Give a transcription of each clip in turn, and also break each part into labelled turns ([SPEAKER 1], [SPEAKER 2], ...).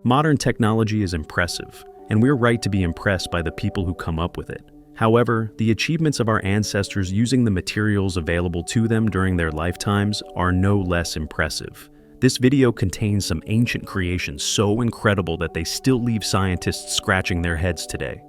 [SPEAKER 1] Modern technology is impressive, and we're right to be impressed by the people who come up with it. However, the achievements of our ancestors using the materials available to them during their lifetimes are no less impressive. This video contains some ancient creations so incredible that they still leave scientists scratching their heads today.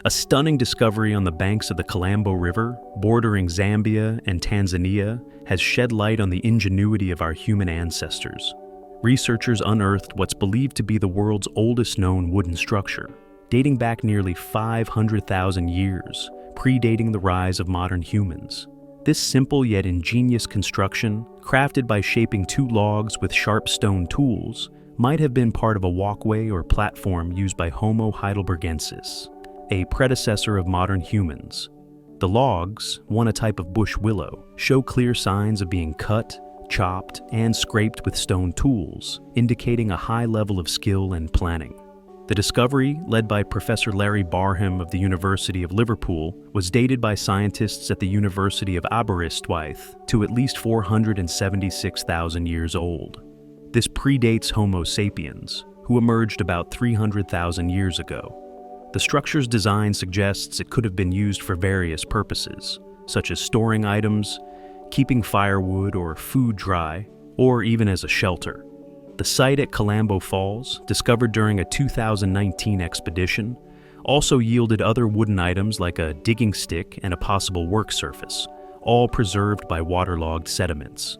[SPEAKER 1] A stunning discovery on the banks of the Kalambo River, bordering Zambia and Tanzania, has shed light on the ingenuity of our human ancestors. Researchers unearthed what's believed to be the world's oldest known wooden structure, dating back nearly 500,000 years, predating the rise of modern humans. This simple yet ingenious construction, crafted by shaping two logs with sharp stone tools, might have been part of a walkway or platform used by Homo heidelbergensis, a predecessor of modern humans. The logs, one a type of bush willow, show clear signs of being cut, chopped, and scraped with stone tools, indicating a high level of skill and planning. The discovery, led by Professor Larry Barham of the University of Liverpool, was dated by scientists at the University of Aberystwyth to at least 476,000 years old. This predates Homo sapiens, who emerged about 300,000 years ago. The structure's design suggests it could have been used for various purposes, such as storing items, keeping firewood or food dry, or even as a shelter. The site at Kalambo Falls, discovered during a 2019 expedition, also yielded other wooden items like a digging stick and a possible work surface, all preserved by waterlogged sediments.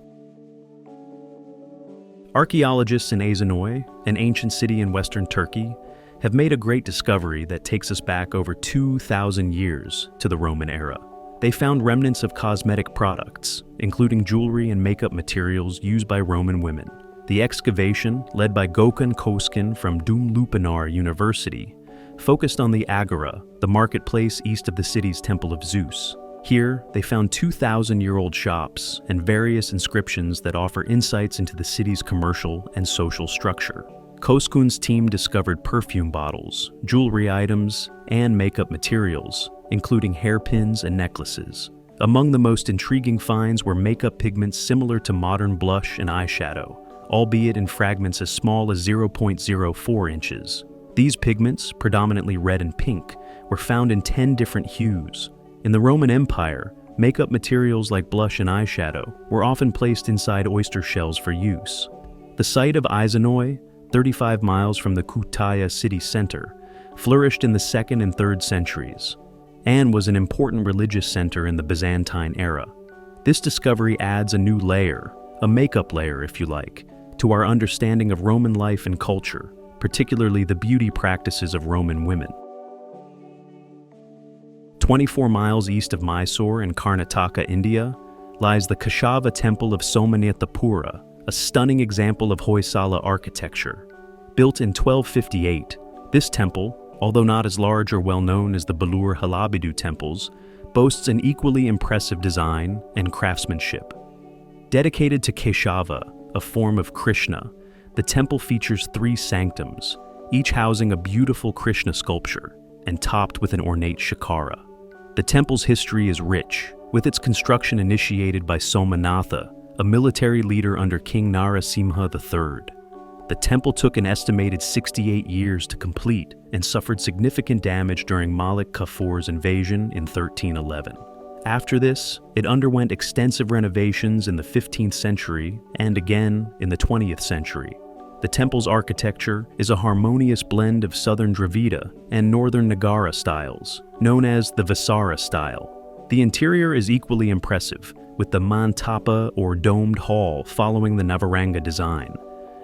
[SPEAKER 1] Archaeologists in Azanoy, an ancient city in western Turkey, have made a great discovery that takes us back over 2,000 years to the Roman era. They found remnants of cosmetic products, including jewelry and makeup materials used by Roman women. The excavation, led by Gökhan Köşkün from Dumlupınar University, focused on the Agora, the marketplace east of the city's Temple of Zeus. Here, they found 2,000-year-old shops and various inscriptions that offer insights into the city's commercial and social structure. Köşkün's team discovered perfume bottles, jewelry items, and makeup materials, including hairpins and necklaces. Among the most intriguing finds were makeup pigments similar to modern blush and eyeshadow, albeit in fragments as small as 0.04 inches. These pigments, predominantly red and pink, were found in 10 different hues. In the Roman Empire, makeup materials like blush and eyeshadow were often placed inside oyster shells for use. The site of Azanoy, 35 miles from the Kütahya city center, flourished in the 2nd and 3rd centuries, and was an important religious center in the Byzantine era. This discovery adds a new layer, a makeup layer if you like, to our understanding of Roman life and culture, particularly the beauty practices of Roman women. 24 miles east of Mysore in Karnataka, India, lies the Keshava Temple of Somanatapura, a stunning example of Hoysala architecture. Built in 1258, this temple, although not as large or well known as the Belur Halabidu temples, boasts an equally impressive design and craftsmanship. Dedicated to Keshava, a form of Krishna, the temple features 3 sanctums, each housing a beautiful Krishna sculpture and topped with an ornate shikara. The temple's history is rich, with its construction initiated by Somanatha, a military leader under King Narasimha III. The temple took an estimated 68 years to complete and suffered significant damage during Malik Kafur's invasion in 1311. After this, it underwent extensive renovations in the 15th century and again in the 20th century. The temple's architecture is a harmonious blend of southern Dravida and northern Nagara styles, known as the Visara style. The interior is equally impressive, with the Mantapa or domed hall following the Navaranga design,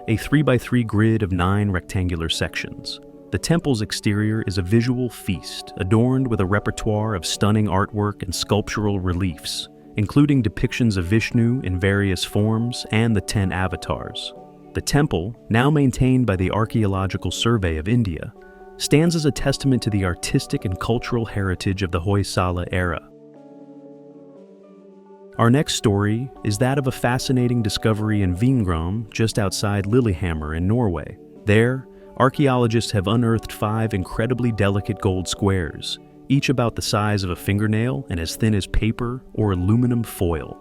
[SPEAKER 1] a 3x3 grid of 9 rectangular sections. The temple's exterior is a visual feast, adorned with a repertoire of stunning artwork and sculptural reliefs, including depictions of Vishnu in various forms and the 10 avatars. The temple, now maintained by the Archaeological Survey of India, stands as a testament to the artistic and cultural heritage of the Hoysala era. Our next story is that of a fascinating discovery in Vingrom, just outside Lillehammer in Norway. There, archaeologists have unearthed 5 incredibly delicate gold squares, each about the size of a fingernail and as thin as paper or aluminum foil.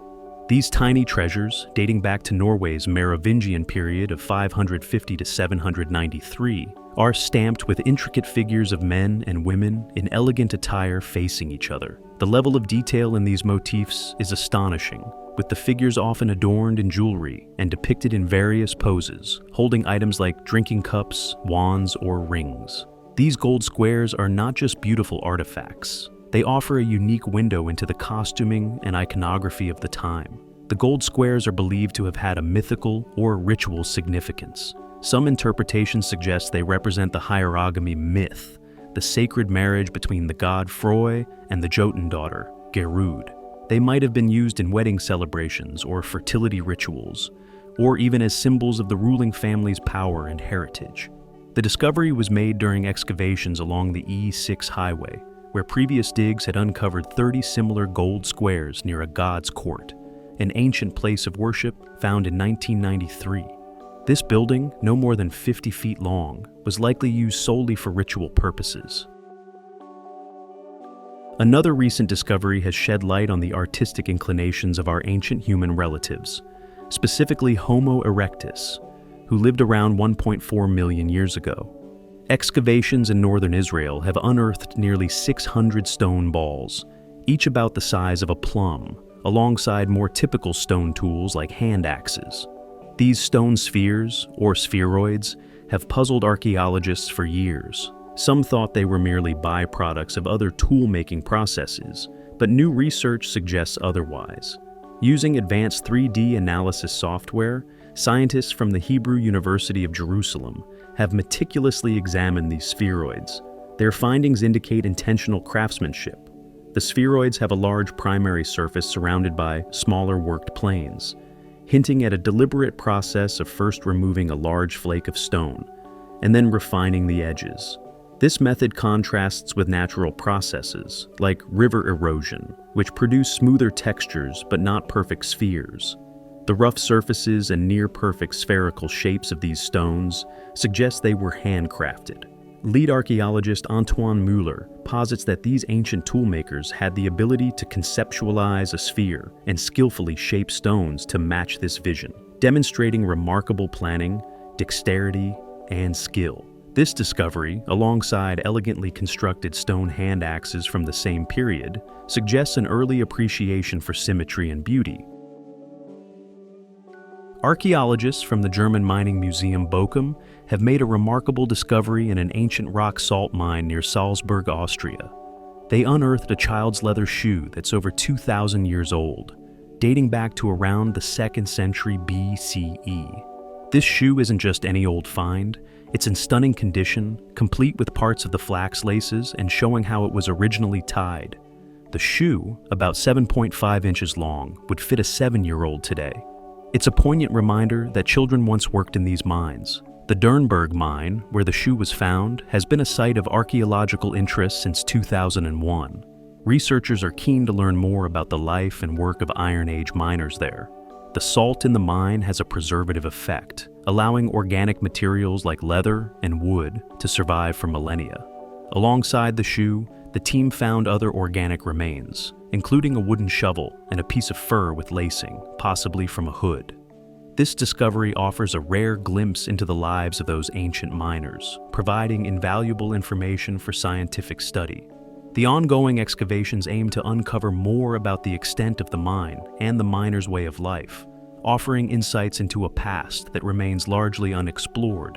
[SPEAKER 1] These tiny treasures, dating back to Norway's Merovingian period of 550 to 793, are stamped with intricate figures of men and women in elegant attire facing each other. The level of detail in these motifs is astonishing, with the figures often adorned in jewelry and depicted in various poses, holding items like drinking cups, wands, or rings. These gold squares are not just beautiful artifacts. They offer a unique window into the costuming and iconography of the time. The gold squares are believed to have had a mythical or ritual significance. Some interpretations suggest they represent the hierogamy myth, the sacred marriage between the god Frey and the Jotun daughter, Gerud. They might have been used in wedding celebrations or fertility rituals, or even as symbols of the ruling family's power and heritage. The discovery was made during excavations along the E6 highway, where previous digs had uncovered 30 similar gold squares near a god's court, an ancient place of worship found in 1993. This building, no more than 50 feet long, was likely used solely for ritual purposes. Another recent discovery has shed light on the artistic inclinations of our ancient human relatives, specifically Homo erectus, who lived around 1.4 million years ago. Excavations in northern Israel have unearthed nearly 600 stone balls, each about the size of a plum, alongside more typical stone tools like hand axes. These stone spheres, or spheroids, have puzzled archaeologists for years. Some thought they were merely byproducts of other tool-making processes, but new research suggests otherwise. Using advanced 3D analysis software, scientists from the Hebrew University of Jerusalem have meticulously examined these spheroids. Their findings indicate intentional craftsmanship. The spheroids have a large primary surface surrounded by smaller worked planes, hinting at a deliberate process of first removing a large flake of stone and then refining the edges. This method contrasts with natural processes, like river erosion, which produce smoother textures but not perfect spheres. The rough surfaces and near-perfect spherical shapes of these stones suggest they were handcrafted. Lead archaeologist Antoine Muller posits that these ancient toolmakers had the ability to conceptualize a sphere and skillfully shape stones to match this vision, demonstrating remarkable planning, dexterity, and skill. This discovery, alongside elegantly constructed stone hand axes from the same period, suggests an early appreciation for symmetry and beauty. Archaeologists from the German mining museum Bochum have made a remarkable discovery in an ancient rock salt mine near Salzburg, Austria. They unearthed a child's leather shoe that's over 2,000 years old, dating back to around the 2nd century BCE. This shoe isn't just any old find, it's in stunning condition, complete with parts of the flax laces and showing how it was originally tied. The shoe, about 7.5 inches long, would fit a 7-year-old today. It's a poignant reminder that children once worked in these mines. The Dernberg mine, where the shoe was found, has been a site of archaeological interest since 2001. Researchers are keen to learn more about the life and work of Iron Age miners there. The salt in the mine has a preservative effect, allowing organic materials like leather and wood to survive for millennia. Alongside the shoe, the team found other organic remains, including a wooden shovel and a piece of fur with lacing, possibly from a hood. This discovery offers a rare glimpse into the lives of those ancient miners, providing invaluable information for scientific study. The ongoing excavations aim to uncover more about the extent of the mine and the miners' way of life, offering insights into a past that remains largely unexplored.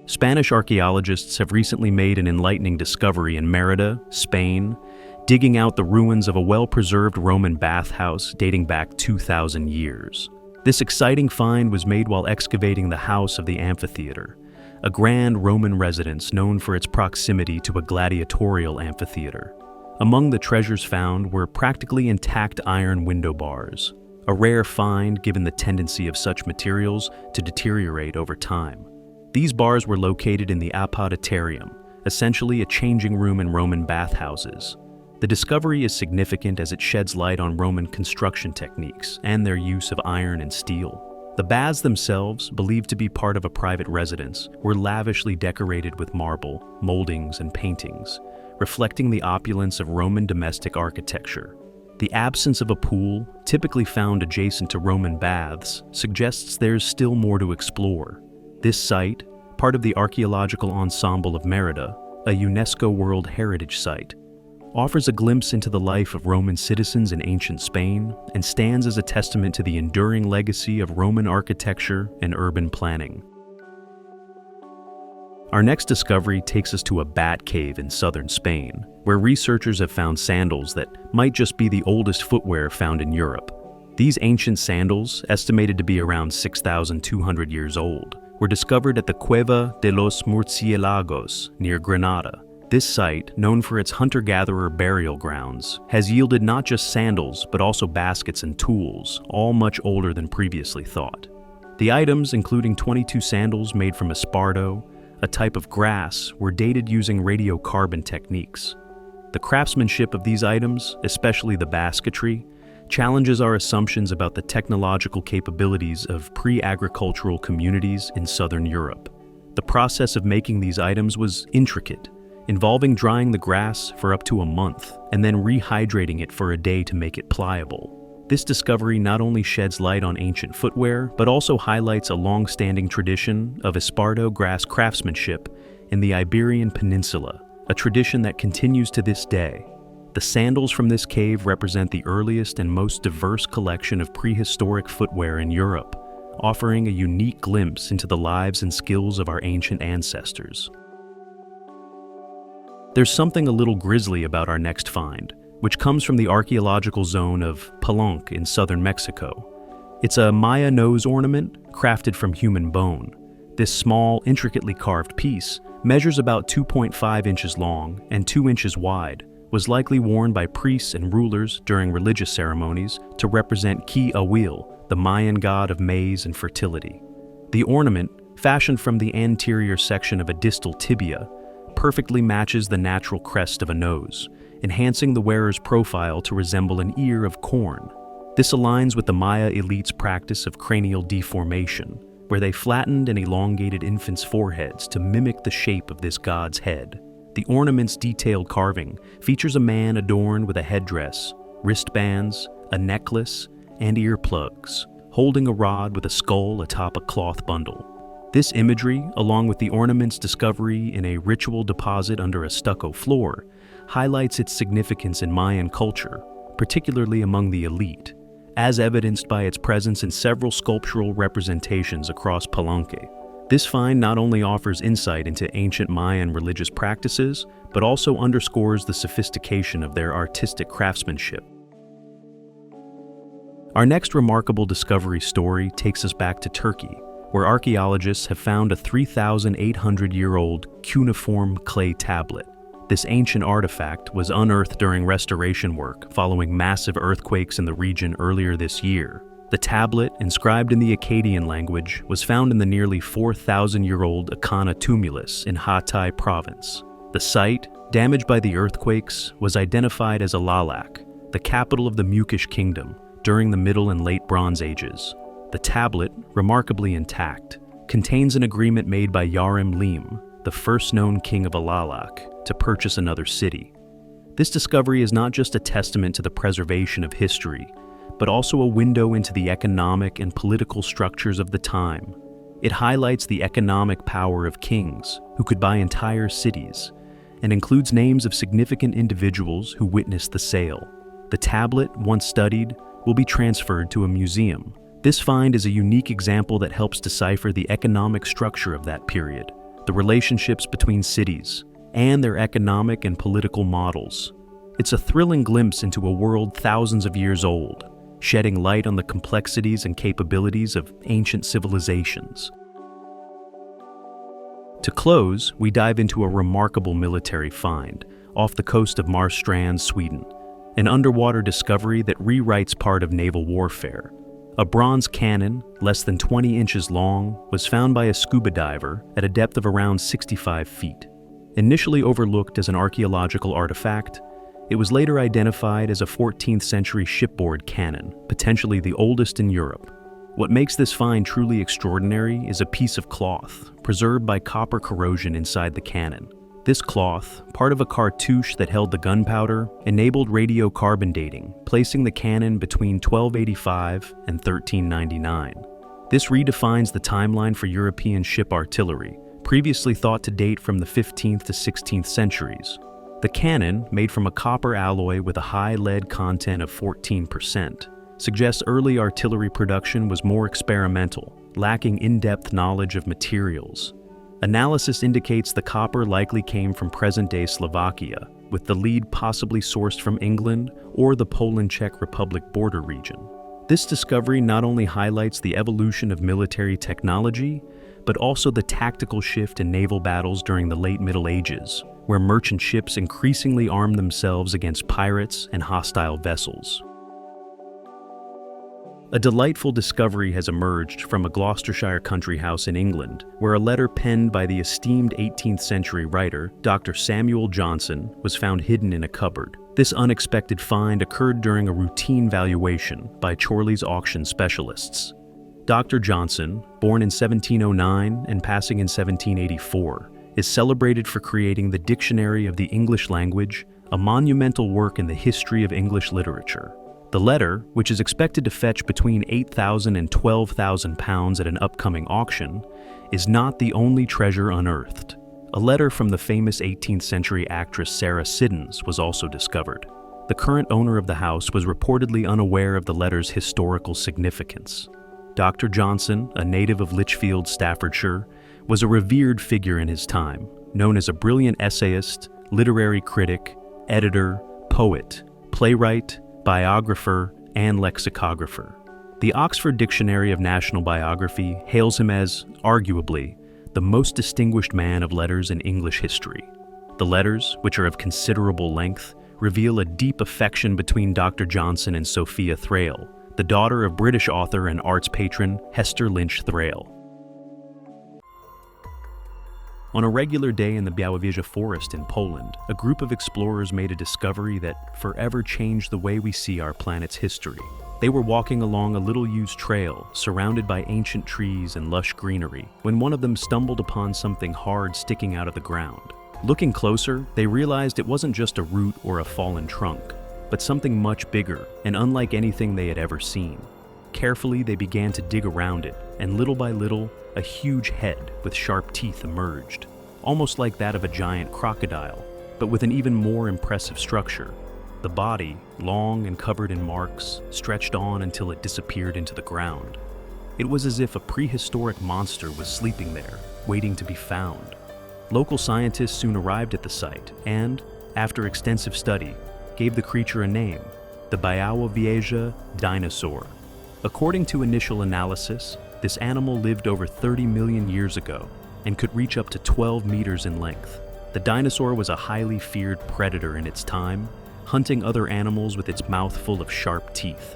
[SPEAKER 1] Spanish archaeologists have recently made an enlightening discovery in Merida, Spain, digging out the ruins of a well-preserved Roman bathhouse dating back 2,000 years. This exciting find was made while excavating the house of the amphitheater, a grand Roman residence known for its proximity to a gladiatorial amphitheater. Among the treasures found were practically intact iron window bars, a rare find given the tendency of such materials to deteriorate over time. These bars were located in the apoditerium, essentially a changing room in Roman bathhouses. The discovery is significant as it sheds light on Roman construction techniques and their use of iron and steel. The baths themselves, believed to be part of a private residence, were lavishly decorated with marble, moldings, and paintings, reflecting the opulence of Roman domestic architecture. The absence of a pool, typically found adjacent to Roman baths, suggests there's still more to explore. This site, part of the archaeological ensemble of Merida, a UNESCO World Heritage Site, offers a glimpse into the life of Roman citizens in ancient Spain and stands as a testament to the enduring legacy of Roman architecture and urban planning. Our next discovery takes us to a bat cave in southern Spain, where researchers have found sandals that might just be the oldest footwear found in Europe. These ancient sandals, estimated to be around 6,200 years old, were discovered at the Cueva de los Murciélagos near Granada. This site, known for its hunter-gatherer burial grounds, has yielded not just sandals but also baskets and tools, all much older than previously thought. The items, including 22 sandals made from esparto, a type of grass, were dated using radiocarbon techniques. The craftsmanship of these items, especially the basketry, challenges our assumptions about the technological capabilities of pre-agricultural communities in southern Europe. The process of making these items was intricate, involving drying the grass for up to a month and then rehydrating it for a day to make it pliable. This discovery not only sheds light on ancient footwear, but also highlights a long-standing tradition of esparto grass craftsmanship in the Iberian Peninsula, a tradition that continues to this day. The sandals from this cave represent the earliest and most diverse collection of prehistoric footwear in Europe, offering a unique glimpse into the lives and skills of our ancient ancestors. There's something a little grisly about our next find, which comes from the archaeological zone of Palenque in southern Mexico. It's a Maya nose ornament crafted from human bone. This small, intricately carved piece measures about 2.5 inches long and 2 inches wide, was likely worn by priests and rulers during religious ceremonies to represent Ki Awil, the Mayan god of maize and fertility. The ornament, fashioned from the anterior section of a distal tibia, perfectly matches the natural crest of a nose, enhancing the wearer's profile to resemble an ear of corn. This aligns with the Maya elite's practice of cranial deformation, where they flattened and elongated infants' foreheads to mimic the shape of this god's head. The ornament's detailed carving features a man adorned with a headdress, wristbands, a necklace, and earplugs, holding a rod with a skull atop a cloth bundle. This imagery, along with the ornament's discovery in a ritual deposit under a stucco floor, highlights its significance in Mayan culture, particularly among the elite, as evidenced by its presence in several sculptural representations across Palenque. This find not only offers insight into ancient Mayan religious practices, but also underscores the sophistication of their artistic craftsmanship. Our next remarkable discovery story takes us back to Turkey, where archaeologists have found a 3,800-year-old cuneiform clay tablet. This ancient artifact was unearthed during restoration work following massive earthquakes in the region earlier this year. The tablet, inscribed in the Akkadian language, was found in the nearly 4,000-year-old Akana tumulus in Hatay province. The site, damaged by the earthquakes, was identified as Alalak, the capital of the Mukish kingdom, during the Middle and Late Bronze Ages. The tablet, remarkably intact, contains an agreement made by Yarim Lim, the first known king of Alalak, to purchase another city. This discovery is not just a testament to the preservation of history, but also a window into the economic and political structures of the time. It highlights the economic power of kings who could buy entire cities, and includes names of significant individuals who witnessed the sale. The tablet, once studied, will be transferred to a museum. This find is a unique example that helps decipher the economic structure of that period, the relationships between cities, and their economic and political models. It's a thrilling glimpse into a world thousands of years old, shedding light on the complexities and capabilities of ancient civilizations. To close, we dive into a remarkable military find off the coast of Marstrand, Sweden, an underwater discovery that rewrites part of naval warfare. A bronze cannon, less than 20 inches long, was found by a scuba diver at a depth of around 65 feet. Initially overlooked as an archaeological artifact, it was later identified as a 14th century shipboard cannon, potentially the oldest in Europe. What makes this find truly extraordinary is a piece of cloth, preserved by copper corrosion inside the cannon. This cloth, part of a cartouche that held the gunpowder, enabled radiocarbon dating, placing the cannon between 1285 and 1399. This redefines the timeline for European ship artillery, previously thought to date from the 15th to 16th centuries. The cannon, made from a copper alloy with a high lead content of 14%, suggests early artillery production was more experimental, lacking in-depth knowledge of materials. Analysis indicates the copper likely came from present-day Slovakia, with the lead possibly sourced from England or the Poland-Czech Republic border region. This discovery not only highlights the evolution of military technology, but also the tactical shift in naval battles during the late Middle Ages, where merchant ships increasingly armed themselves against pirates and hostile vessels. A delightful discovery has emerged from a Gloucestershire country house in England, where a letter penned by the esteemed 18th century writer, Dr. Samuel Johnson, was found hidden in a cupboard. This unexpected find occurred during a routine valuation by Chorley's auction specialists. Dr. Johnson, born in 1709 and passing in 1784, is celebrated for creating the Dictionary of the English Language, a monumental work in the history of English literature. The letter, which is expected to fetch between £8,000 and £12,000 at an upcoming auction, is not the only treasure unearthed. A letter from the famous 18th century actress Sarah Siddons was also discovered. The current owner of the house was reportedly unaware of the letter's historical significance. Dr. Johnson, a native of Lichfield, Staffordshire, was a revered figure in his time, known as a brilliant essayist, literary critic, editor, poet, playwright, biographer, and lexicographer. The Oxford Dictionary of National Biography hails him as, arguably, the most distinguished man of letters in English history. The letters, which are of considerable length, reveal a deep affection between Dr. Johnson and Sophia Thrale, the daughter of British author and arts patron Hester Lynch Thrale. On a regular day in the Białowieża forest in Poland, a group of explorers made a discovery that forever changed the way we see our planet's history. They were walking along a little-used trail, surrounded by ancient trees and lush greenery, when one of them stumbled upon something hard sticking out of the ground. Looking closer, they realized it wasn't just a root or a fallen trunk, but something much bigger and unlike anything they had ever seen. Carefully, they began to dig around it, and little by little, a huge head with sharp teeth emerged, almost like that of a giant crocodile, but with an even more impressive structure. The body, long and covered in marks, stretched on until it disappeared into the ground. It was as if a prehistoric monster was sleeping there, waiting to be found. Local scientists soon arrived at the site and, after extensive study, gave the creature a name, the Białowieża dinosaur. According to initial analysis, this animal lived over 30 million years ago and could reach up to 12 meters in length. The dinosaur was a highly feared predator in its time, hunting other animals with its mouth full of sharp teeth.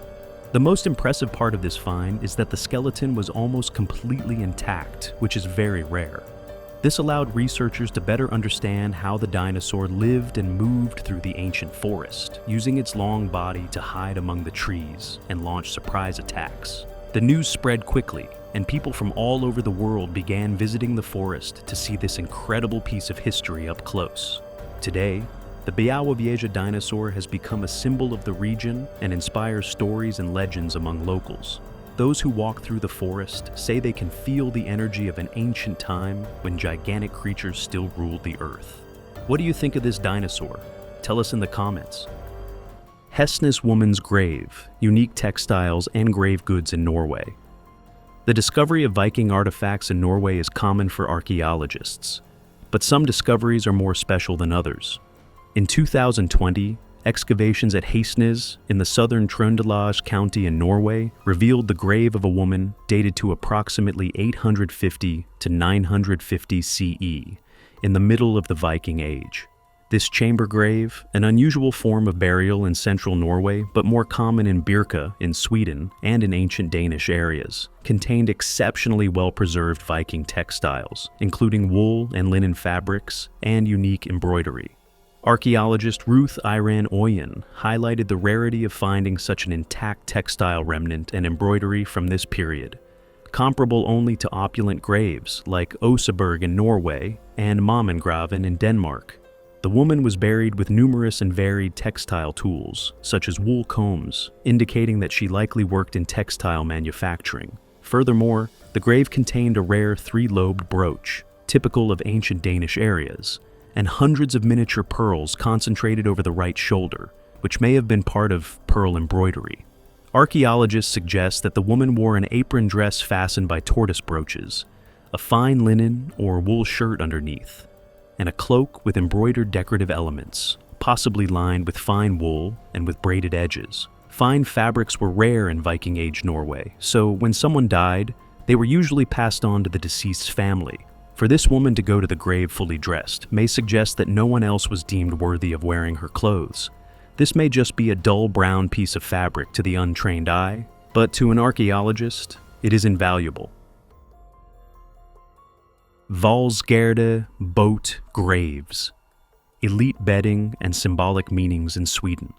[SPEAKER 1] The most impressive part of this find is that the skeleton was almost completely intact, which is very rare. This allowed researchers to better understand how the dinosaur lived and moved through the ancient forest, using its long body to hide among the trees and launch surprise attacks. The news spread quickly, and people from all over the world began visiting the forest to see this incredible piece of history up close. Today, the Białowieża dinosaur has become a symbol of the region and inspires stories and legends among locals. Those who walk through the forest say they can feel the energy of an ancient time when gigantic creatures still ruled the earth. What do you think of this dinosaur? Tell us in the comments. Hestnes Woman's Grave, unique textiles and grave goods in Norway. The discovery of Viking artifacts in Norway is common for archaeologists, but some discoveries are more special than others. In 2020, excavations at Hestnes in the southern Trøndelag County in Norway revealed the grave of a woman dated to approximately 850 to 950 CE, in the middle of the Viking Age. This chamber grave, an unusual form of burial in central Norway but more common in Birka in Sweden and in ancient Danish areas, contained exceptionally well-preserved Viking textiles, including wool and linen fabrics and unique embroidery. Archaeologist Ruth Iran Oyen highlighted the rarity of finding such an intact textile remnant and embroidery from this period, comparable only to opulent graves like Oseberg in Norway and Mammengravene in Denmark. The woman was buried with numerous and varied textile tools, such as wool combs, indicating that she likely worked in textile manufacturing. Furthermore, the grave contained a rare three-lobed brooch, typical of ancient Danish areas, and hundreds of miniature pearls concentrated over the right shoulder, which may have been part of pearl embroidery. Archaeologists suggest that the woman wore an apron dress fastened by tortoise brooches, a fine linen or wool shirt underneath, and a cloak with embroidered decorative elements, possibly lined with fine wool and with braided edges. Fine fabrics were rare in Viking Age Norway, so when someone died, they were usually passed on to the deceased's family. For this woman to go to the grave fully dressed may suggest that no one else was deemed worthy of wearing her clothes. This may just be a dull brown piece of fabric to the untrained eye, but to an archaeologist, it is invaluable. Valsgärde boat graves. Elite bedding and symbolic meanings in Sweden.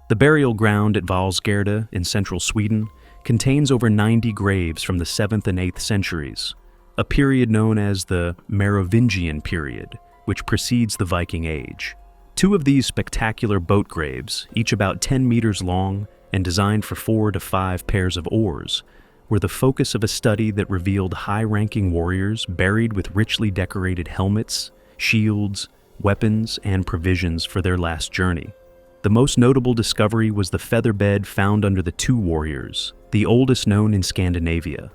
[SPEAKER 1] The burial ground at Valsgärde in central Sweden contains over 90 graves from the 7th and 8th centuries, a period known as the Merovingian period, which precedes the Viking Age. Two of these spectacular boat graves, each about 10 meters long and designed for 4 to 5 pairs of oars, were the focus of a study that revealed high-ranking warriors buried with richly decorated helmets, shields, weapons, and provisions for their last journey. The most notable discovery was the feather bed found under the two warriors, the oldest known in Scandinavia.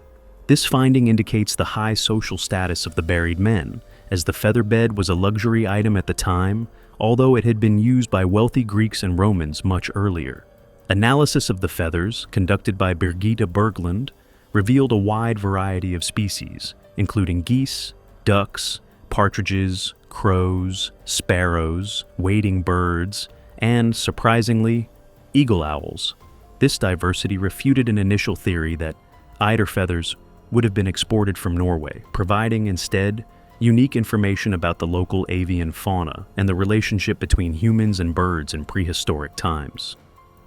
[SPEAKER 1] This finding indicates the high social status of the buried men, as the feather bed was a luxury item at the time, although it had been used by wealthy Greeks and Romans much earlier. Analysis of the feathers, conducted by Birgitta Berglund, revealed a wide variety of species, including geese, ducks, partridges, crows, sparrows, wading birds, and, surprisingly, eagle owls. This diversity refuted an initial theory that eider feathers would have been exported from Norway, providing instead unique information about the local avian fauna and the relationship between humans and birds in prehistoric times.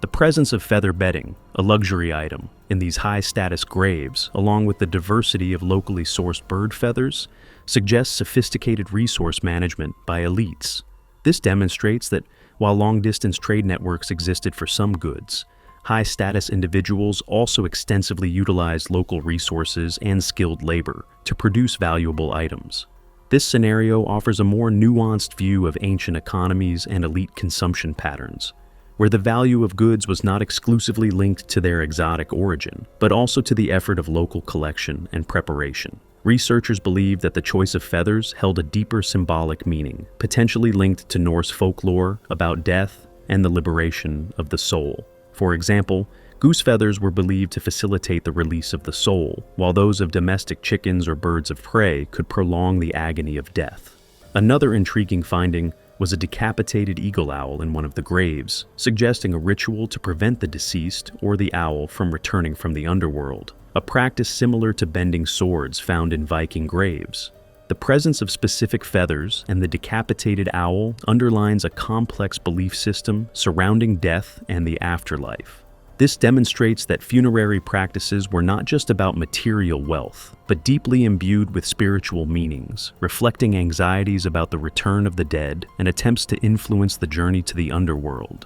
[SPEAKER 1] The presence of feather bedding, a luxury item, in these high-status graves, along with the diversity of locally sourced bird feathers, suggests sophisticated resource management by elites. This demonstrates that while long-distance trade networks existed for some goods, high-status individuals also extensively utilized local resources and skilled labor to produce valuable items. This scenario offers a more nuanced view of ancient economies and elite consumption patterns, where the value of goods was not exclusively linked to their exotic origin, but also to the effort of local collection and preparation. Researchers believe that the choice of feathers held a deeper symbolic meaning, potentially linked to Norse folklore about death and the liberation of the soul. For example, goose feathers were believed to facilitate the release of the soul, while those of domestic chickens or birds of prey could prolong the agony of death. Another intriguing finding was a decapitated eagle owl in one of the graves, suggesting a ritual to prevent the deceased or the owl from returning from the underworld, a practice similar to bending swords found in Viking graves. The presence of specific feathers and the decapitated owl underlines a complex belief system surrounding death and the afterlife. This demonstrates that funerary practices were not just about material wealth, but deeply imbued with spiritual meanings, reflecting anxieties about the return of the dead and attempts to influence the journey to the underworld.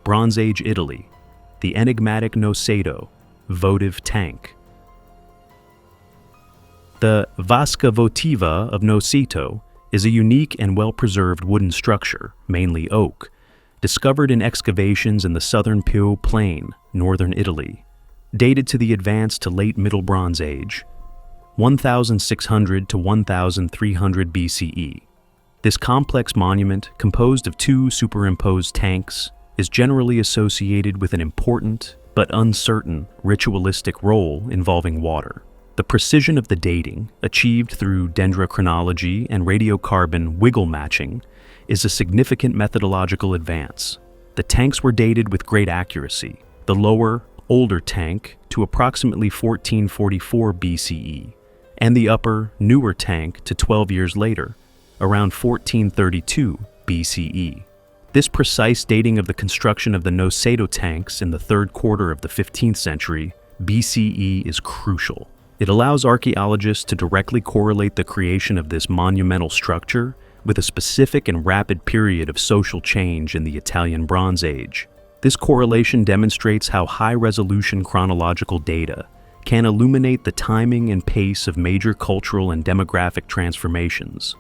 [SPEAKER 1] Bronze Age Italy, the enigmatic Noceto, votive tank. The Vasca votiva of Noceto is a unique and well-preserved wooden structure, mainly oak, discovered in excavations in the southern Pio Plain, northern Italy, dated to the Advanced to Late Middle Bronze Age, 1600 to 1300 BCE. This complex monument, composed of two superimposed tanks, is generally associated with an important, but uncertain, ritualistic role involving water. The precision of the dating, achieved through dendrochronology and radiocarbon wiggle matching, is a significant methodological advance. The tanks were dated with great accuracy, the lower, older tank to approximately 1444 BCE, and the upper, newer tank to 12 years later, around 1432 BCE. This precise dating of the construction of the Noceto tanks in the third quarter of the 15th century BCE is crucial. It allows archaeologists to directly correlate the creation of this monumental structure with a specific and rapid period of social change in the Italian Bronze Age. This correlation demonstrates how high-resolution chronological data can illuminate the timing and pace of major cultural and demographic transformations,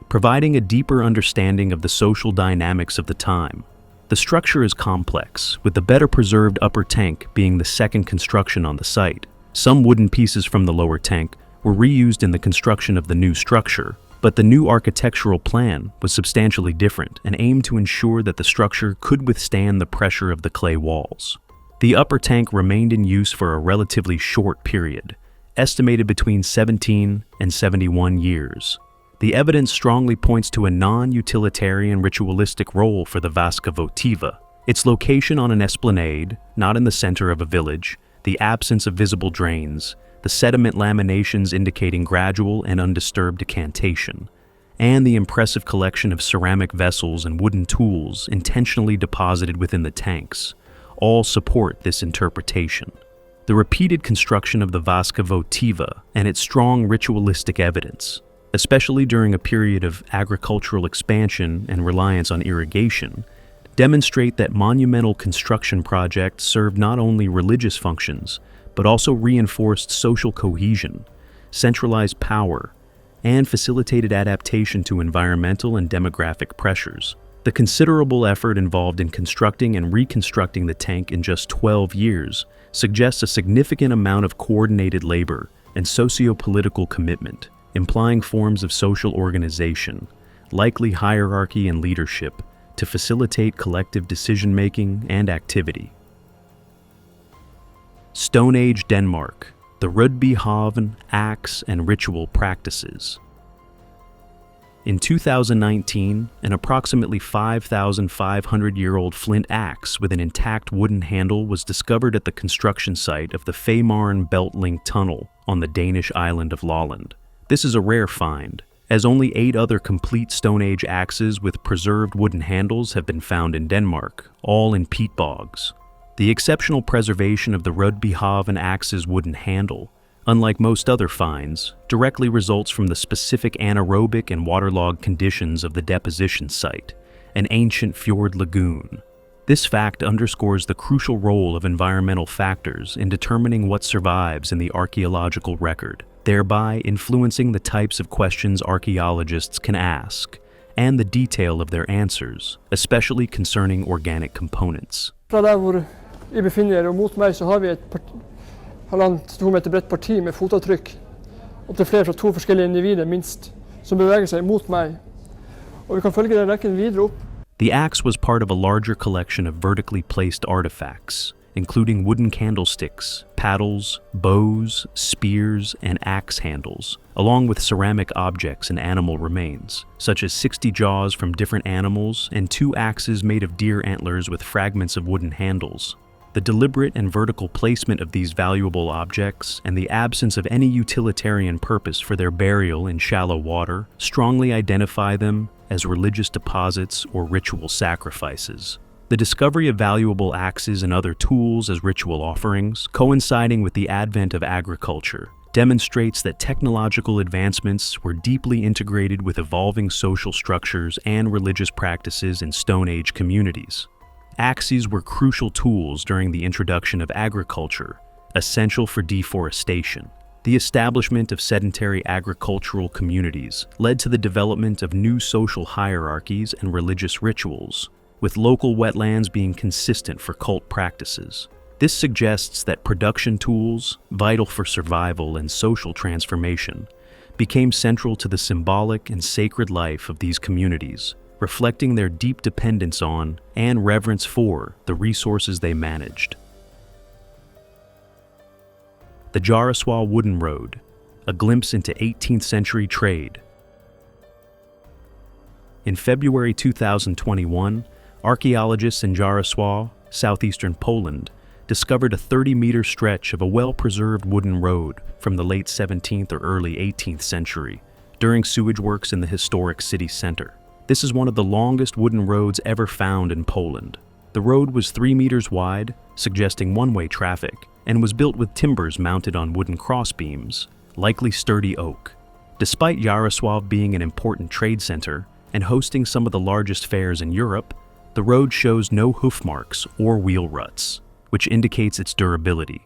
[SPEAKER 1] providing a deeper understanding of the social dynamics of the time. The structure is complex, with the better preserved upper tank being the second construction on the site. Some wooden pieces from the lower tank were reused in the construction of the new structure, but the new architectural plan was substantially different and aimed to ensure that the structure could withstand the pressure of the clay walls. The upper tank remained in use for a relatively short period, estimated between 17 and 71 years. The evidence strongly points to a non-utilitarian ritualistic role for the vasca votiva. Its location on an esplanade, not in the center of a village, the absence of visible drains, the sediment laminations indicating gradual and undisturbed decantation, and the impressive collection of ceramic vessels and wooden tools intentionally deposited within the tanks, all support this interpretation. The repeated construction of the vasca votiva and its strong ritualistic evidence, especially during a period of agricultural expansion and reliance on irrigation, demonstrate that monumental construction projects served not only religious functions, but also reinforced social cohesion, centralized power, and facilitated adaptation to environmental and demographic pressures. The considerable effort involved in constructing and reconstructing the tank in just 12 years suggests a significant amount of coordinated labor and socio-political commitment, implying forms of social organization, likely hierarchy and leadership, to facilitate collective decision-making and activity. Stone Age Denmark, the Rødbyhavn, axe, and ritual practices. In 2019, an approximately 5,500-year-old flint axe with an intact wooden handle was discovered at the construction site of the Femern Belt Link Tunnel on the Danish island of Lolland. This is a rare find, as only 8 other complete Stone Age axes with preserved wooden handles have been found in Denmark, all in peat bogs. The exceptional preservation of the Rødbyhavn axe's wooden handle, unlike most other finds, directly results from the specific anaerobic and waterlogged conditions of the deposition site, an ancient fjord lagoon. This fact underscores the crucial role of environmental factors in determining what survives in the archaeological record, thereby influencing the types of questions archaeologists can ask, and the detail of their answers, especially concerning organic components.
[SPEAKER 2] Fra der hvor I befinner dere og mot meg så har vi et 1,5–2 meter bredt parti med fotavtrykk, opptil flere fra 2 forskjellige individer minst, som beveger seg mot meg. Og vi kan følge den rekken videre opp.
[SPEAKER 1] The axe was part of a larger collection of vertically placed artifacts, including wooden candlesticks, paddles, bows, spears, and axe handles, along with ceramic objects and animal remains, such as 60 jaws from different animals and 2 axes made of deer antlers with fragments of wooden handles. The deliberate and vertical placement of these valuable objects and the absence of any utilitarian purpose for their burial in shallow water strongly identify them as religious deposits or ritual sacrifices. The discovery of valuable axes and other tools as ritual offerings, coinciding with the advent of agriculture, demonstrates that technological advancements were deeply integrated with evolving social structures and religious practices in Stone Age communities. Axes were crucial tools during the introduction of agriculture, essential for deforestation. The establishment of sedentary agricultural communities led to the development of new social hierarchies and religious rituals, with local wetlands being consistent for cult practices. This suggests that production tools, vital for survival and social transformation, became central to the symbolic and sacred life of these communities, reflecting their deep dependence on and reverence for the resources they managed. The Jaraswal Wooden Road, a glimpse into 18th century trade. In February 2021, archaeologists in Jarosław, southeastern Poland, discovered a 30-meter stretch of a well-preserved wooden road from the late 17th or early 18th century during sewage works in the historic city center. This is one of the longest wooden roads ever found in Poland. The road was 3 meters wide, suggesting one-way traffic, and was built with timbers mounted on wooden crossbeams, likely sturdy oak. Despite Yaroslavl being an important trade center and hosting some of the largest fairs in Europe, the road shows no hoof marks or wheel ruts, which indicates its durability.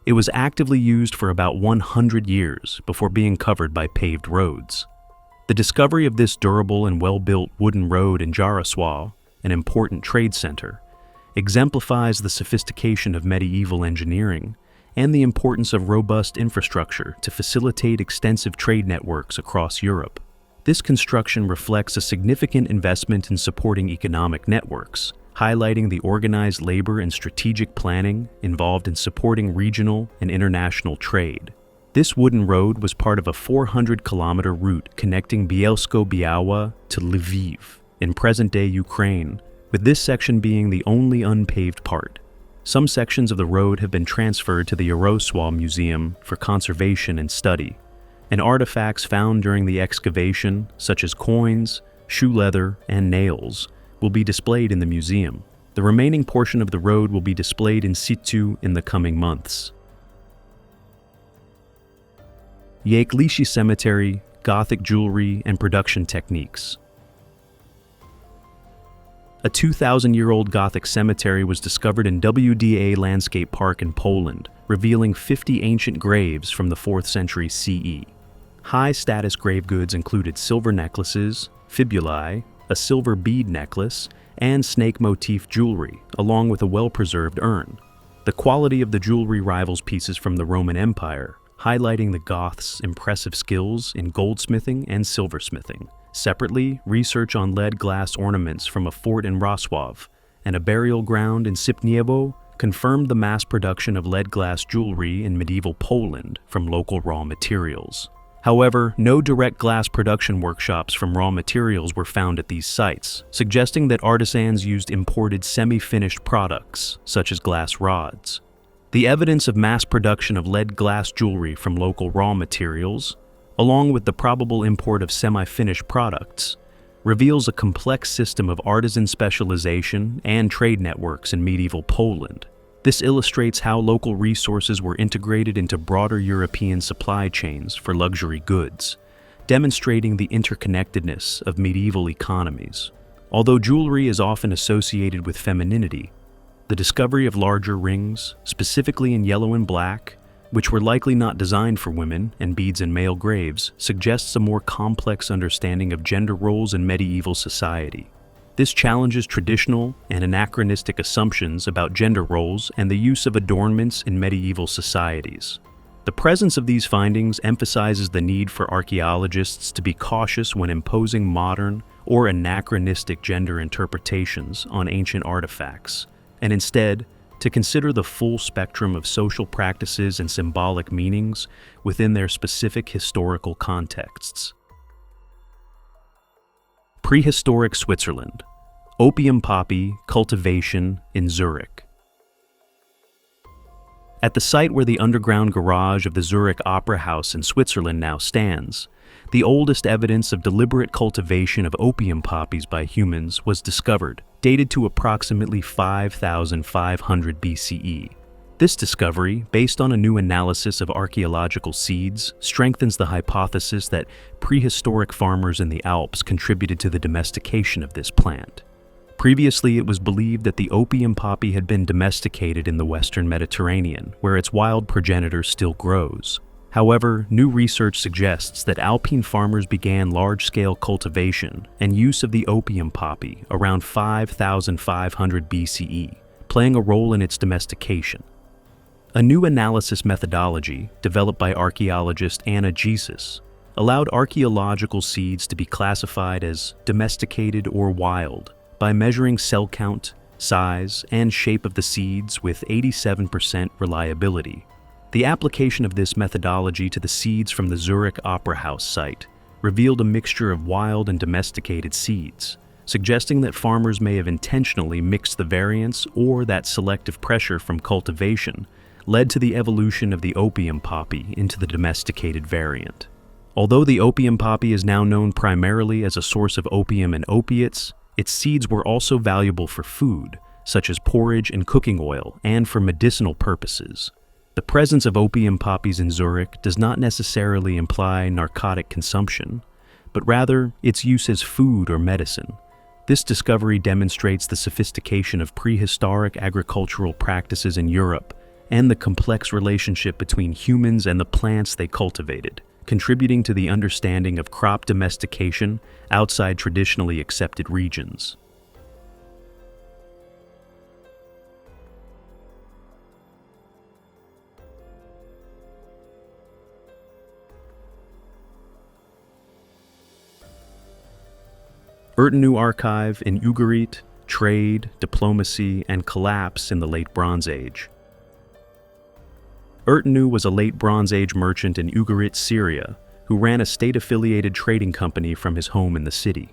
[SPEAKER 1] It was actively used for about 100 years before being covered by paved roads. The discovery of this durable and well-built wooden road in Yaroslavl, an important trade center, exemplifies the sophistication of medieval engineering and the importance of robust infrastructure to facilitate extensive trade networks across Europe. This construction reflects a significant investment in supporting economic networks, highlighting the organized labor and strategic planning involved in supporting regional and international trade. This wooden road was part of a 400-kilometer route connecting Bielsko-Biała to Lviv, in present-day Ukraine, with this section being the only unpaved part. Some sections of the road have been transferred to the Yaroslavl Museum for conservation and study, and artifacts found during the excavation, such as coins, shoe leather, and nails, will be displayed in the museum. The remaining portion of the road will be displayed in situ in the coming months. Yaklishi Cemetery, Gothic jewelry, and production techniques. A 2,000-year-old Gothic cemetery was discovered in WDA Landscape Park in Poland, revealing 50 ancient graves from the 4th century CE. High-status grave goods included silver necklaces, fibulae, a silver bead necklace, and snake motif jewelry, along with a well-preserved urn. The quality of the jewelry rivals pieces from the Roman Empire, highlighting the Goths' impressive skills in goldsmithing and silversmithing. Separately, research on lead glass ornaments from a fort in Wrocław and a burial ground in Sypniewo confirmed the mass production of lead glass jewelry in medieval Poland from local raw materials. However, no direct glass production workshops from raw materials were found at these sites, suggesting that artisans used imported semi-finished products, such as glass rods. The evidence of mass production of lead glass jewelry from local raw materials, along with the probable import of semi-finished products, reveals a complex system of artisan specialization and trade networks in medieval Poland. This illustrates how local resources were integrated into broader European supply chains for luxury goods, demonstrating the interconnectedness of medieval economies. Although jewelry is often associated with femininity, the discovery of larger rings, specifically in yellow and black, which were likely not designed for women, and beads in male graves, suggests a more complex understanding of gender roles in medieval society. This challenges traditional and anachronistic assumptions about gender roles and the use of adornments in medieval societies. The presence of these findings emphasizes the need for archaeologists to be cautious when imposing modern or anachronistic gender interpretations on ancient artifacts, and instead, to consider the full spectrum of social practices and symbolic meanings within their specific historical contexts. Prehistoric Switzerland. Opium poppy cultivation in Zurich. At the site where the underground garage of the Zurich Opera House in Switzerland now stands, the oldest evidence of deliberate cultivation of opium poppies by humans was discovered, dated to approximately 5,500 BCE. This discovery, based on a new analysis of archaeological seeds, strengthens the hypothesis that prehistoric farmers in the Alps contributed to the domestication of this plant. Previously, it was believed that the opium poppy had been domesticated in the Western Mediterranean, where its wild progenitor still grows. However, new research suggests that Alpine farmers began large-scale cultivation and use of the opium poppy around 5,500 BCE, playing a role in its domestication. A new analysis methodology, developed by archaeologist Anna Jesus, allowed archaeological seeds to be classified as domesticated or wild by measuring cell count, size, and shape of the seeds with 87% reliability. The application of this methodology to the seeds from the Zurich Opera House site revealed a mixture of wild and domesticated seeds, suggesting that farmers may have intentionally mixed the variants or that selective pressure from cultivation led to the evolution of the opium poppy into the domesticated variant. Although the opium poppy is now known primarily as a source of opium and opiates, its seeds were also valuable for food, such as porridge and cooking oil, and for medicinal purposes. The presence of opium poppies in Zurich does not necessarily imply narcotic consumption, but rather its use as food or medicine. This discovery demonstrates the sophistication of prehistoric agricultural practices in Europe and the complex relationship between humans and the plants they cultivated, contributing to the understanding of crop domestication outside traditionally accepted regions. Ertenu Archive in Ugarit, Trade, Diplomacy, and Collapse in the Late Bronze Age. Ertenu was a Late Bronze Age merchant in Ugarit, Syria, who ran a state-affiliated trading company from his home in the city.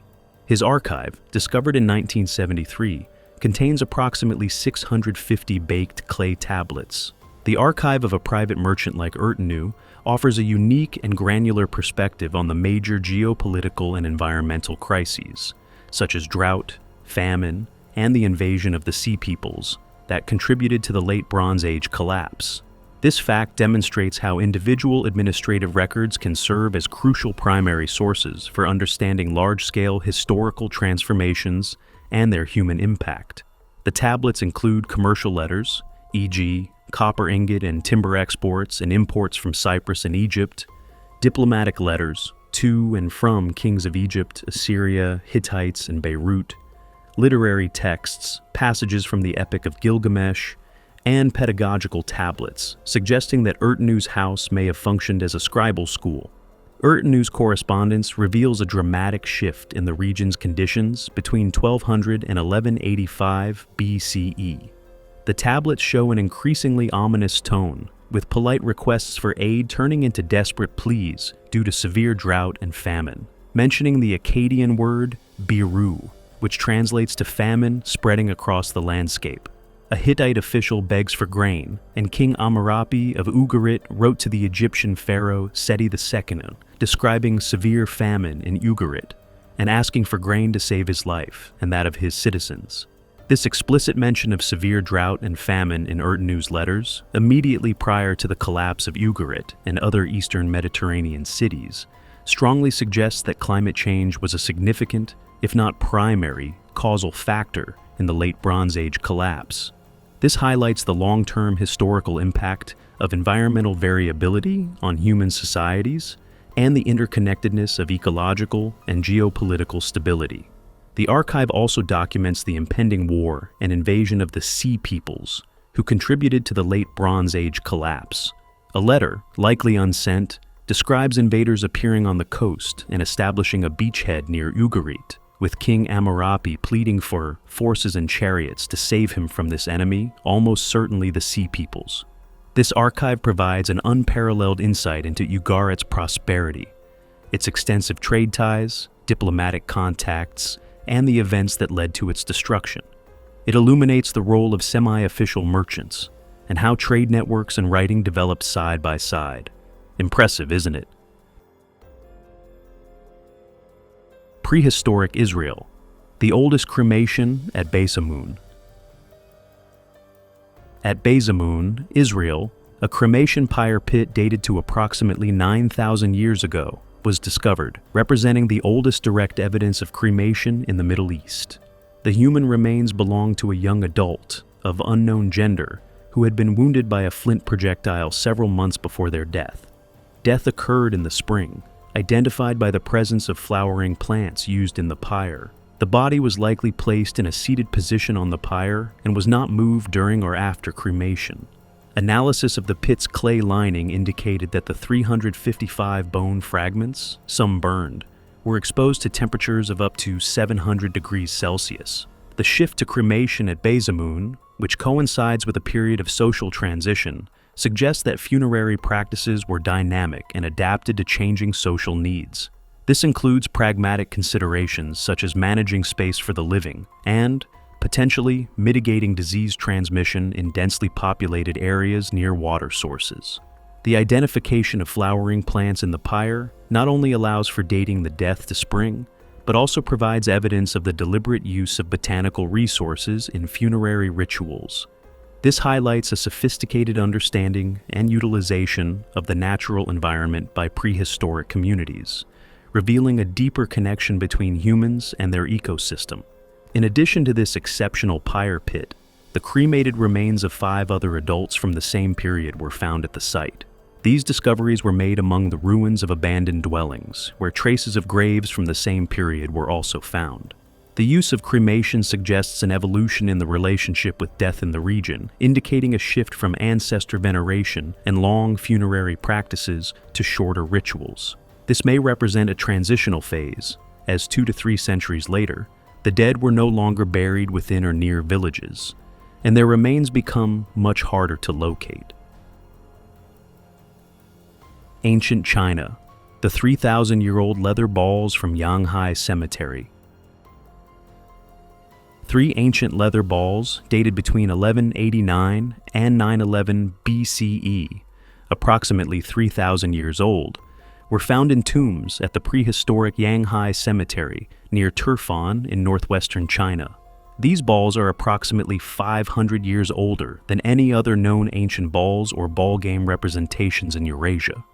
[SPEAKER 1] His archive, discovered in 1973, contains approximately 650 baked clay tablets. The archive of a private merchant like Ertenu offers a unique and granular perspective on the major geopolitical and environmental crises, such as drought, famine, and the invasion of the Sea Peoples, that contributed to the Late Bronze Age collapse. This fact demonstrates how individual administrative records can serve as crucial primary sources for understanding large-scale historical transformations and their human impact. The tablets include commercial letters, e.g., copper ingot and timber exports and imports from Cyprus and Egypt, diplomatic letters to and from kings of Egypt, Assyria, Hittites, and Beirut, literary texts, passages from the Epic of Gilgamesh, and pedagogical tablets, suggesting that Ertenu's house may have functioned as a scribal school. Ertenu's correspondence reveals a dramatic shift in the region's conditions between 1200 and 1185 BCE. The tablets show an increasingly ominous tone, with polite requests for aid turning into desperate pleas due to severe drought and famine, mentioning the Akkadian word biru, which translates to famine spreading across the landscape. A Hittite official begs for grain, and King Amurapi of Ugarit wrote to the Egyptian pharaoh Seti II, describing severe famine in Ugarit and asking for grain to save his life and that of his citizens. This explicit mention of severe drought and famine in Ertenu's letters, immediately prior to the collapse of Ugarit and other eastern Mediterranean cities, strongly suggests that climate change was a significant, if not primary, causal factor in the Late Bronze Age collapse. This highlights the long-term historical impact of environmental variability on human societies and the interconnectedness of ecological and geopolitical stability. The archive also documents the impending war and invasion of the Sea Peoples, who contributed to the Late Bronze Age collapse. A letter, likely unsent, describes invaders appearing on the coast and establishing a beachhead near Ugarit, with King Amurapi pleading for forces and chariots to save him from this enemy, almost certainly the Sea Peoples. This archive provides an unparalleled insight into Ugarit's prosperity, its extensive trade ties, diplomatic contacts, and the events that led to its destruction. It illuminates the role of semi-official merchants and how trade networks and writing developed side by side. Impressive, isn't it? Prehistoric Israel, the oldest cremation at Beis-Amun. At Beis-Amun, Israel, a cremation pyre pit dated to approximately 9,000 years ago was discovered, representing the oldest direct evidence of cremation in the Middle East. The human remains belonged to a young adult of unknown gender who had been wounded by a flint projectile several months before their death. Death occurred in the spring, identified by the presence of flowering plants used in the pyre. The body was likely placed in a seated position on the pyre and was not moved during or after cremation. Analysis of the pit's clay lining indicated that the 355 bone fragments, some burned, were exposed to temperatures of up to 700 degrees Celsius. The shift to cremation at Beis-Amun, which coincides with a period of social transition, suggests that funerary practices were dynamic and adapted to changing social needs. This includes pragmatic considerations such as managing space for the living and, potentially, mitigating disease transmission in densely populated areas near water sources. The identification of flowering plants in the pyre not only allows for dating the death to spring, but also provides evidence of the deliberate use of botanical resources in funerary rituals. This highlights a sophisticated understanding and utilization of the natural environment by prehistoric communities, revealing a deeper connection between humans and their ecosystem. In addition to this exceptional pyre pit, the cremated remains of 5 other adults from the same period were found at the site. These discoveries were made among the ruins of abandoned dwellings, where traces of graves from the same period were also found. The use of cremation suggests an evolution in the relationship with death in the region, indicating a shift from ancestor veneration and long funerary practices to shorter rituals. This may represent a transitional phase, as 2 to 3 centuries later, the dead were no longer buried within or near villages, and their remains become much harder to locate. Ancient China, the 3,000-year-old leather balls from Yanghai Cemetery. 3 ancient leather balls dated between 1189 and 911 BCE, approximately 3,000 years old, were found in tombs at the prehistoric Yanghai Cemetery near Turfan in northwestern China. These balls are approximately 500 years older than any other known ancient balls or ball game representations in Eurasia.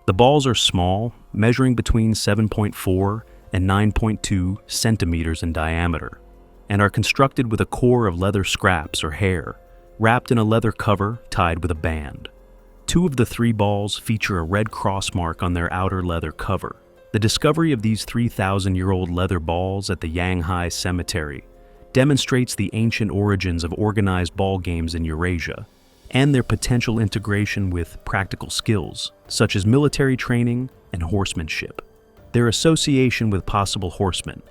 [SPEAKER 1] The balls are small, measuring between 7.4 and 9.2 centimeters in diameter, and are constructed with a core of leather scraps or hair, wrapped in a leather cover tied with a band. 2 of the 3 balls feature a red cross mark on their outer leather cover. The discovery of these 3,000-year-old leather balls at the Yanghai Cemetery demonstrates the ancient origins of organized ball games in Eurasia and their potential integration with practical skills, such as military training and horsemanship. Their association with possible horsemen,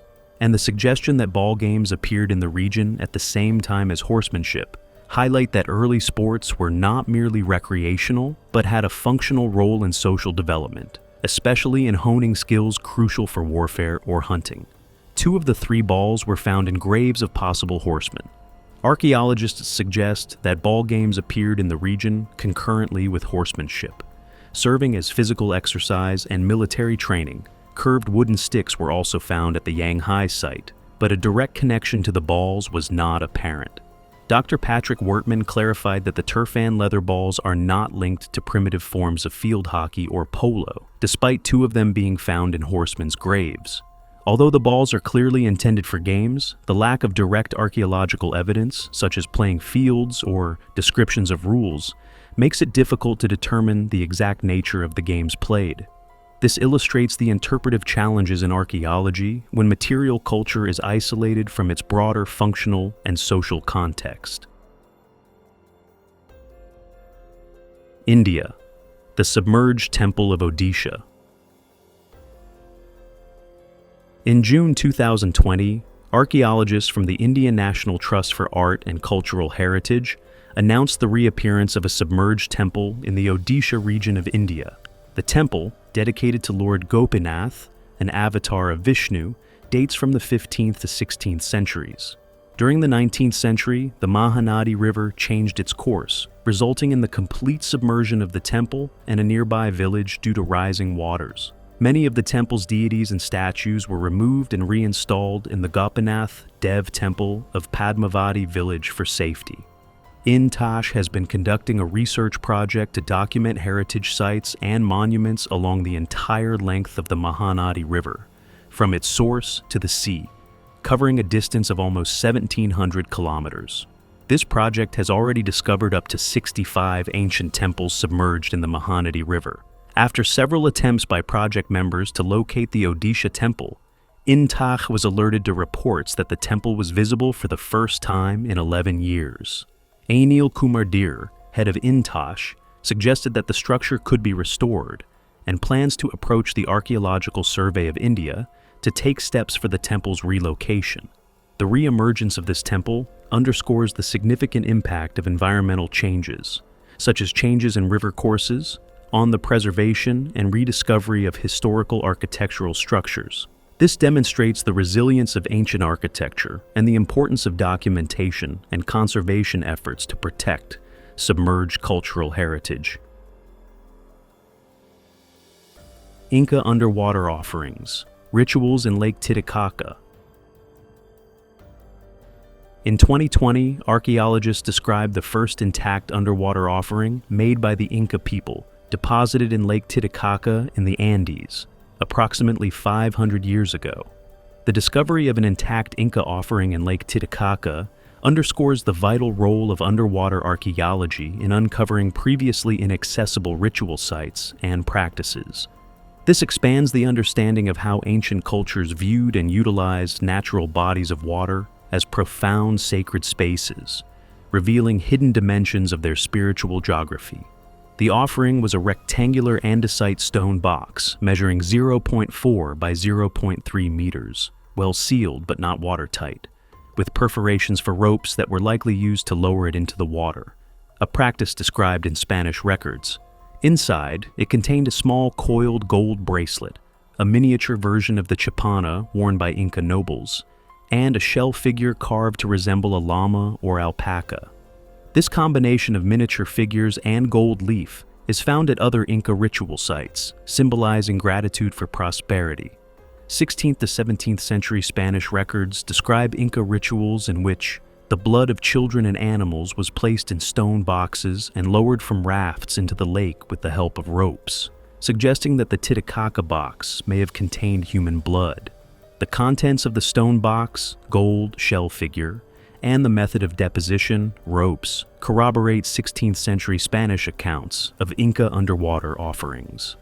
[SPEAKER 1] and the suggestion that ball games appeared in the region at the same time as horsemanship, highlight that early sports were not merely recreational, but had a functional role in social development, especially in honing skills crucial for warfare or hunting. 2 of the 3 balls were found in graves of possible horsemen. Archaeologists suggest that ball games appeared in the region concurrently with horsemanship, serving as physical exercise and military training. Curved wooden sticks were also found at the Yanghai site, but a direct connection to the balls was not apparent. Dr. Patrick Wertman clarified that the Turfan leather balls are not linked to primitive forms of field hockey or polo, despite 2 of them being found in horsemen's graves. Although the balls are clearly intended for games, the lack of direct archaeological evidence, such as playing fields or descriptions of rules, makes it difficult to determine the exact nature of the games played. This illustrates the interpretive challenges in archaeology when material culture is isolated from its broader functional and social context. India, the submerged temple of Odisha. In June 2020, archaeologists from the Indian National Trust for Art and Cultural Heritage announced the reappearance of a submerged temple in the Odisha region of India. The temple, dedicated to Lord Gopinath, an avatar of Vishnu, dates from the 15th to 16th centuries. During the 19th century, the Mahanadi River changed its course, resulting in the complete submersion of the temple and a nearby village due to rising waters. Many of the temple's deities and statues were removed and reinstalled in the Gopinath Dev Temple of Padmavati village for safety. InTash has been conducting a research project to document heritage sites and monuments along the entire length of the Mahanadi River, from its source to the sea, covering a distance of almost 1,700 kilometers. This project has already discovered up to 65 ancient temples submerged in the Mahanadi River. After several attempts by project members to locate the Odisha temple, InTash was alerted to reports that the temple was visible for the first time in 11 years. Anil Kumar Dir, head of InTash, suggested that the structure could be restored and plans to approach the Archaeological Survey of India to take steps for the temple's relocation. The re-emergence of this temple underscores the significant impact of environmental changes, such as changes in river courses, on the preservation and rediscovery of historical architectural structures. This demonstrates the resilience of ancient architecture and the importance of documentation and conservation efforts to protect submerged cultural heritage. Inca underwater offerings, rituals in Lake Titicaca. In 2020, archaeologists described the first intact underwater offering made by the Inca people, deposited in Lake Titicaca in the Andes, approximately 500 years ago. The discovery of an intact Inca offering in Lake Titicaca underscores the vital role of underwater archaeology in uncovering previously inaccessible ritual sites and practices. This expands the understanding of how ancient cultures viewed and utilized natural bodies of water as profound sacred spaces, revealing hidden dimensions of their spiritual geography. The offering was a rectangular andesite stone box measuring 0.4 by 0.3 meters, well sealed but not watertight, with perforations for ropes that were likely used to lower it into the water, a practice described in Spanish records. Inside, it contained a small coiled gold bracelet, a miniature version of the chapana worn by Inca nobles, and a shell figure carved to resemble a llama or alpaca. This combination of miniature figures and gold leaf is found at other Inca ritual sites, symbolizing gratitude for prosperity. 16th to 17th century Spanish records describe Inca rituals in which the blood of children and animals was placed in stone boxes and lowered from rafts into the lake with the help of ropes, suggesting that the Titicaca box may have contained human blood. The contents of the stone box, gold shell figure, and the method of deposition, ropes, corroborate 16th century Spanish accounts of Inca underwater offerings.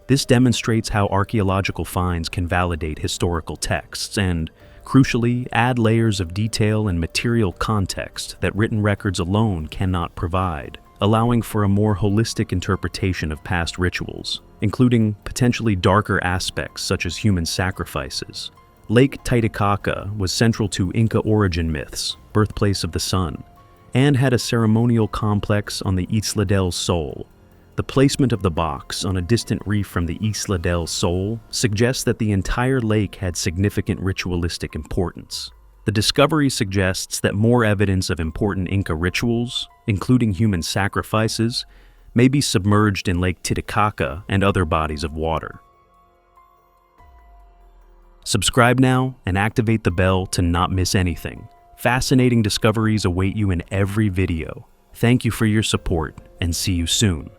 [SPEAKER 1] This demonstrates how archaeological finds can validate historical texts and, crucially, add layers of detail and material context that written records alone cannot provide, allowing for a more holistic interpretation of past rituals, including potentially darker aspects such as human sacrifices. Lake Titicaca was central to Inca origin myths, birthplace of the sun, and had a ceremonial complex on the Isla del Sol. The placement of the box on a distant reef from the Isla del Sol suggests that the entire lake had significant ritualistic importance. The discovery suggests that more evidence of important Inca rituals, including human sacrifices, may be submerged in Lake Titicaca and other bodies of water. Subscribe now and activate the bell to not miss anything. Fascinating discoveries await you in every video. Thank you for your support, and see you soon.